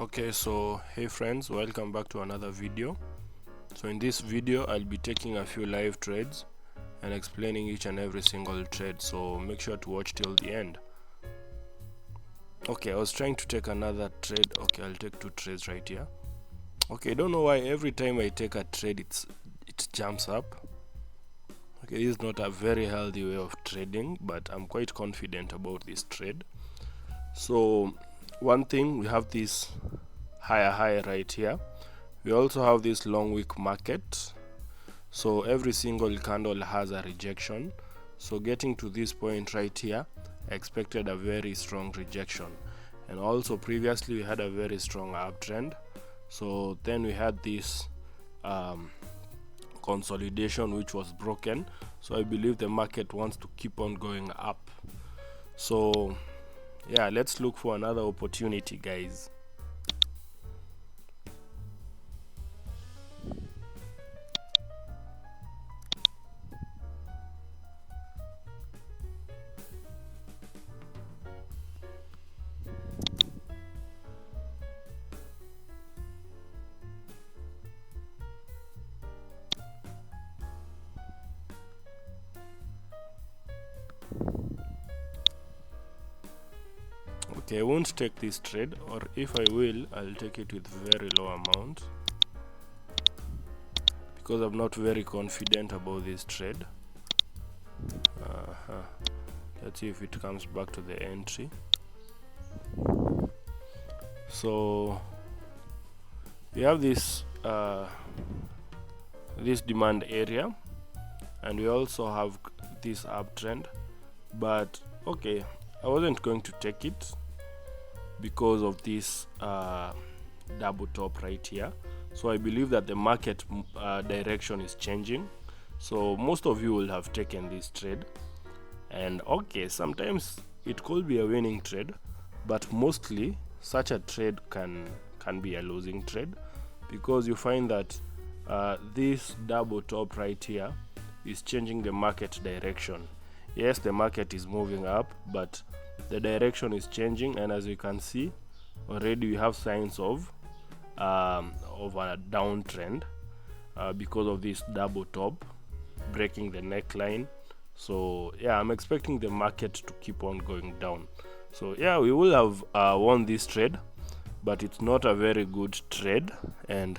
Okay, so hey friends, welcome back to another video. So in this video I'll be taking a few live trades and explaining each and every single trade, so make sure to watch till the end. Okay, I was trying to take another trade. Okay, I'll take two trades right here. Okay, I don't know why every time I take a trade it jumps up. Okay, this is not a very healthy way of trading, but I'm quite confident about this trade. So one thing, we have this higher high right here. We also have this long wick market, so every single candle has a rejection. So getting to this point right here, I expected a very strong rejection, and also previously we had a very strong uptrend. So then we had this consolidation which was broken, so I believe the market wants to keep on going up. So yeah, let's look for another opportunity, guys. Okay, I won't take this trade, or if I will, I'll take it with very low amount because I'm not very confident about this trade. Let's see if it comes back to the entry. So we have this this demand area, and we also have this uptrend, but okay, I wasn't going to take it because of this double top right here. So I believe that the market direction is changing, so most of you will have taken this trade. And okay, sometimes it could be a winning trade, but mostly such a trade can be a losing trade, because you find that this double top right here is changing the market direction. Yes, the market is moving up, but the direction is changing, and as you can see already we have signs of a downtrend because of this double top breaking the neckline. So yeah, I'm expecting the market to keep on going down. So yeah, we will have won this trade, but it's not a very good trade, and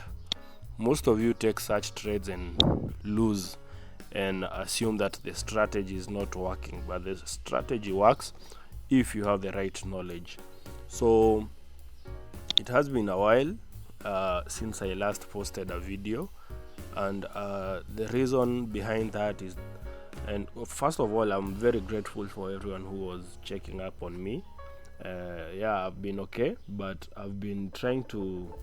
most of you take such trades and lose and assume that the strategy is not working, but the strategy works if you have the right knowledge. So it has been a while since I last posted a video, and the reason behind that is, and first of all, I'm very grateful for everyone who was checking up on me. Yeah, I've been okay, but I've been trying to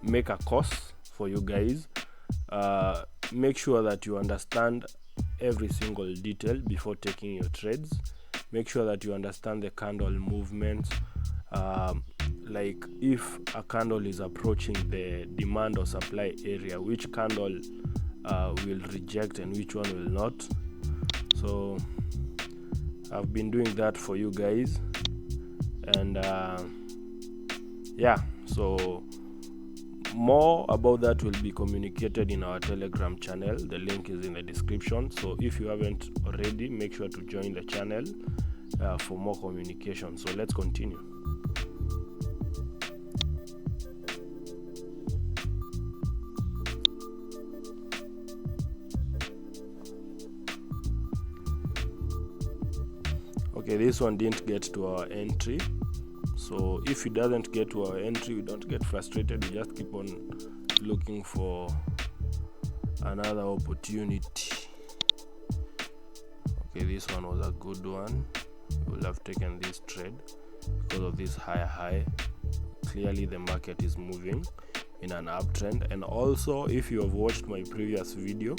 make a course for you guys. Make sure that you understand every single detail before taking your trades. Make sure that you understand the candle movements, like if a candle is approaching the demand or supply area, which candle will reject and which one will not. So I've been doing that for you guys, and yeah, so more about that will be communicated in our Telegram channel. The link is in the description, so if you haven't already, make sure to join the channel for more communication. So let's continue. Okay, this one didn't get to our entry, so if it doesn't get to our entry, we don't get frustrated, we just keep on looking for another opportunity. Okay, this one was a good one. We'll have taken this trade because of this higher high. Clearly the market is moving in an uptrend, and also if you have watched my previous video,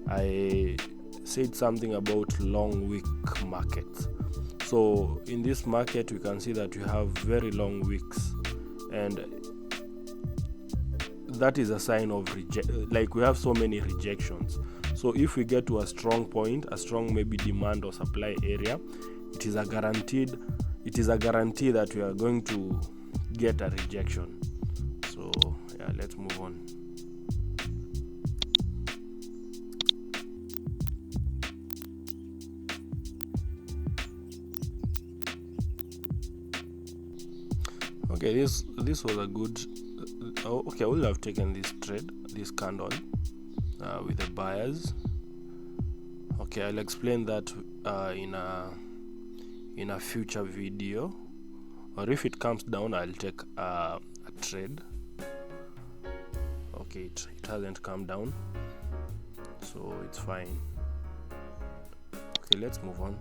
I said something about long wick markets. So in this market we can see that we have very long wicks, and that is a sign of like we have so many rejections. So if we get to a strong point, a strong maybe demand or supply area, it is a guarantee that we are going to get a rejection. So yeah, let's move on. Okay, this was a good okay, I would have taken this trade, this candle with the buyers. Okay, I'll explain that in a future video, or if it comes down I'll take a trade. Okay, it hasn't come down, so it's fine. Okay, let's move on.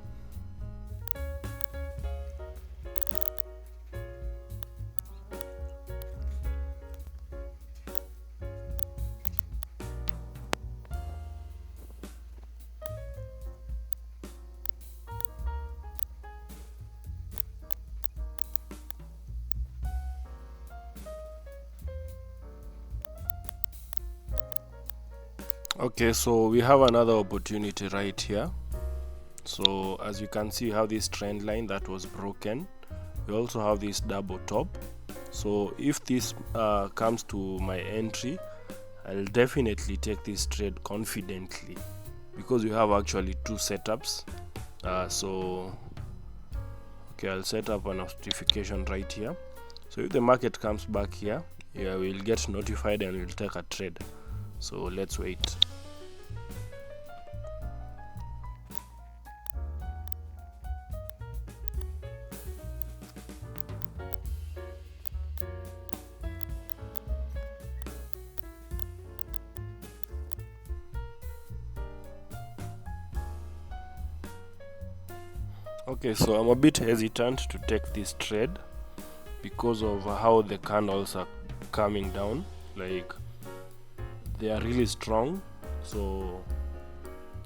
Okay, so we have another opportunity right here. So as you can see, we have this trend line that was broken. We also have this double top. So if this comes to my entry, I'll definitely take this trade confidently, because we have actually two setups. So okay, I'll set up a notification right here. So if the market comes back here, yeah, we'll get notified and we'll take a trade. So let's wait. Okay, so I'm a bit hesitant to take this trade because of how the candles are coming down. Like, they are really strong. So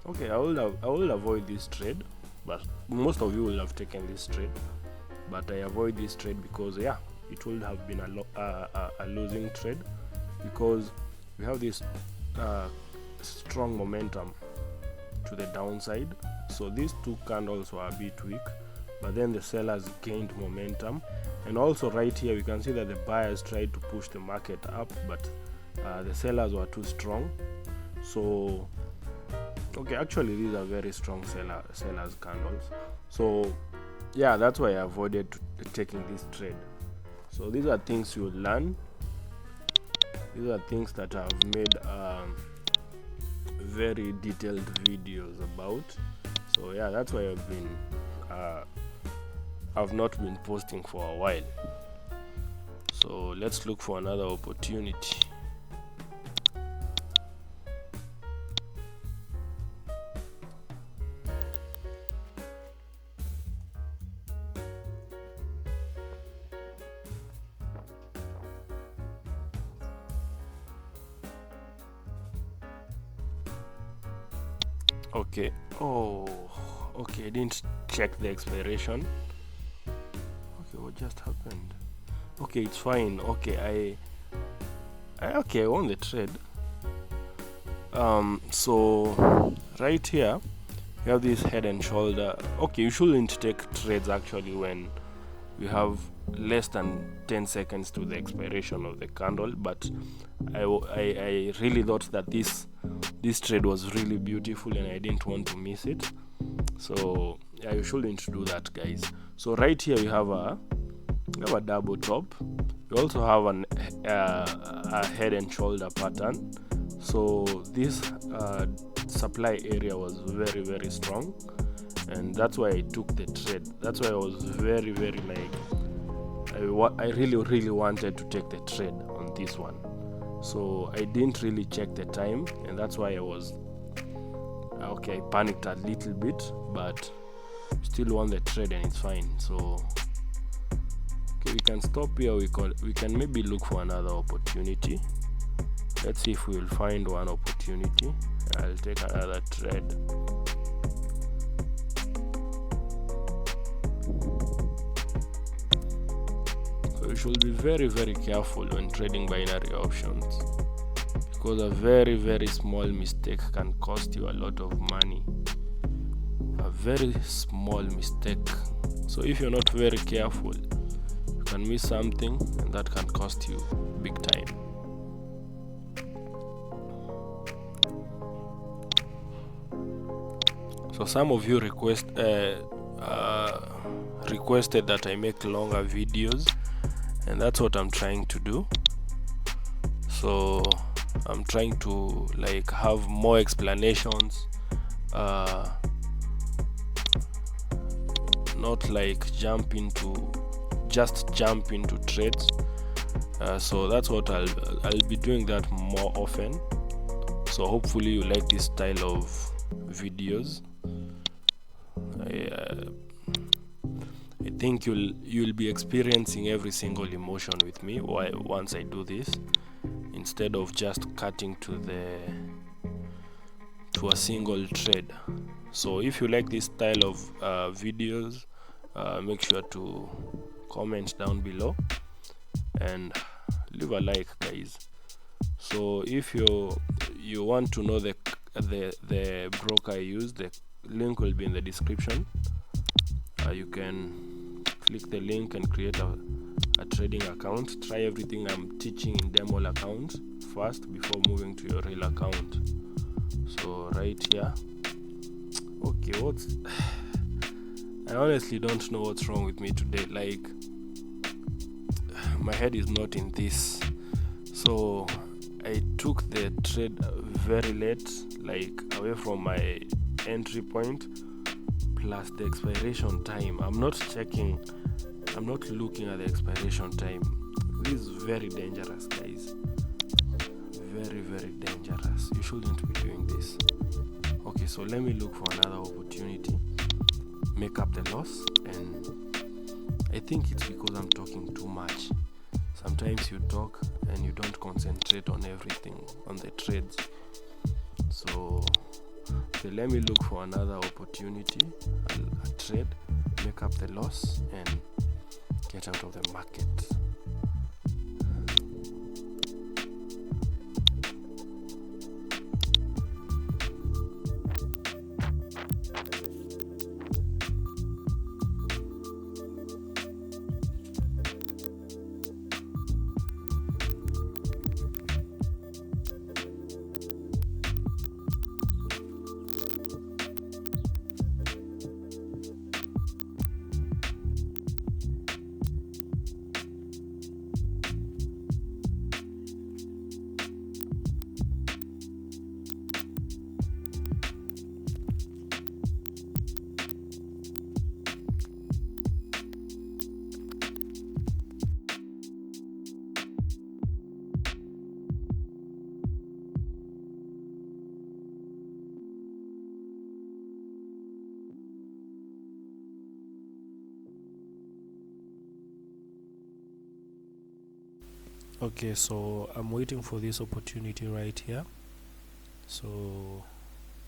okay, I will avoid this trade, but most of you will have taken this trade, but I avoid this trade because yeah, it would have been a losing trade, because we have this strong momentum to the downside. So these two candles were a bit weak, but then the sellers gained momentum. And also right here we can see that the buyers tried to push the market up, but the sellers were too strong. So okay, actually these are very strong sellers candles. So yeah, that's why I avoided taking this trade. So these are things you learn. These are things that I've made very detailed videos about. So yeah, that's why I've not been posting for a while. So let's look for another opportunity. Okay, oh okay, I didn't check the expiration. Okay, what just happened? Okay, it's fine. Okay, I won the trade. So right here we have this head and shoulder. Okay, you shouldn't take trades actually when we have less than 10 seconds to the expiration of the candle, but I really thought that this trade was really beautiful and I didn't want to miss it. So yeah, you shouldn't do that, guys. So right here we have a double top. We also have a head and shoulder pattern. So this supply area was very, very strong, and that's why I took the trade. That's why I was very, very I really wanted to take the trade on this one. So I didn't really check the time, and that's why I was okay, I panicked a little bit, but still won the trade and it's fine. So okay, we can stop here. We can maybe look for another opportunity. Let's see if we will find one opportunity. I'll take another trade. So you should be very, very careful when trading binary options, because a very, very small mistake can cost you a lot of money. A very small mistake. So if you're not very careful, you can miss something and that can cost you big time. So some of you requested that I make longer videos, and that's what I'm trying to do. So I'm trying to like have more explanations, not like jump into trades. So that's what I'll be doing that more often. So hopefully you like this style of videos. I think you'll be experiencing every single emotion with me once I do this, instead of just cutting to a single trade. So if you like this style of videos, make sure to comment down below and leave a like, guys. So if you want to know the broker I use, the link will be in the description. You can click the link and create a trading account. Try everything I'm teaching in demo account first before moving to your real account. So right here, okay, I honestly don't know what's wrong with me today. Like, my head is not in this. So I took the trade very late, like away from my entry point, plus the expiration time. I'm not looking at the expiration time. This is very dangerous, guys. Very, very dangerous. You shouldn't be doing this. Okay, so let me look for another opportunity, make up the loss. And I think it's because I'm talking too much. Sometimes you talk and you don't concentrate on everything, on the trades. So let me look for another opportunity, a trade, make up the loss and get out of the market. Okay, so I'm waiting for this opportunity right here. So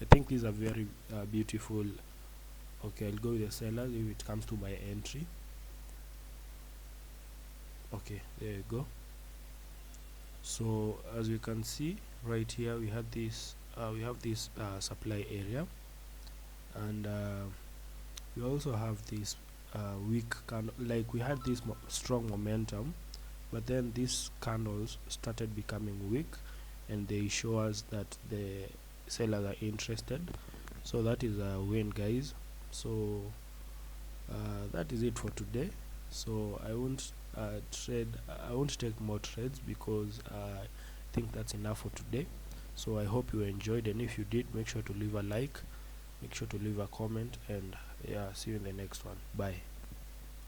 I think these are very beautiful. Okay, I'll go with the sellers if it comes to my entry. Okay, there you go. So as you can see right here, we have this supply area, and we also have this weak candle. Like, we had this strong momentum, but then these candles started becoming weak, and they show us that the sellers are interested. So that is a win, guys. So that is it for today. So I won't take more trades, because I think that's enough for today. So I hope you enjoyed, and if you did, make sure to leave a like, make sure to leave a comment, and yeah, see you in the next one. Bye.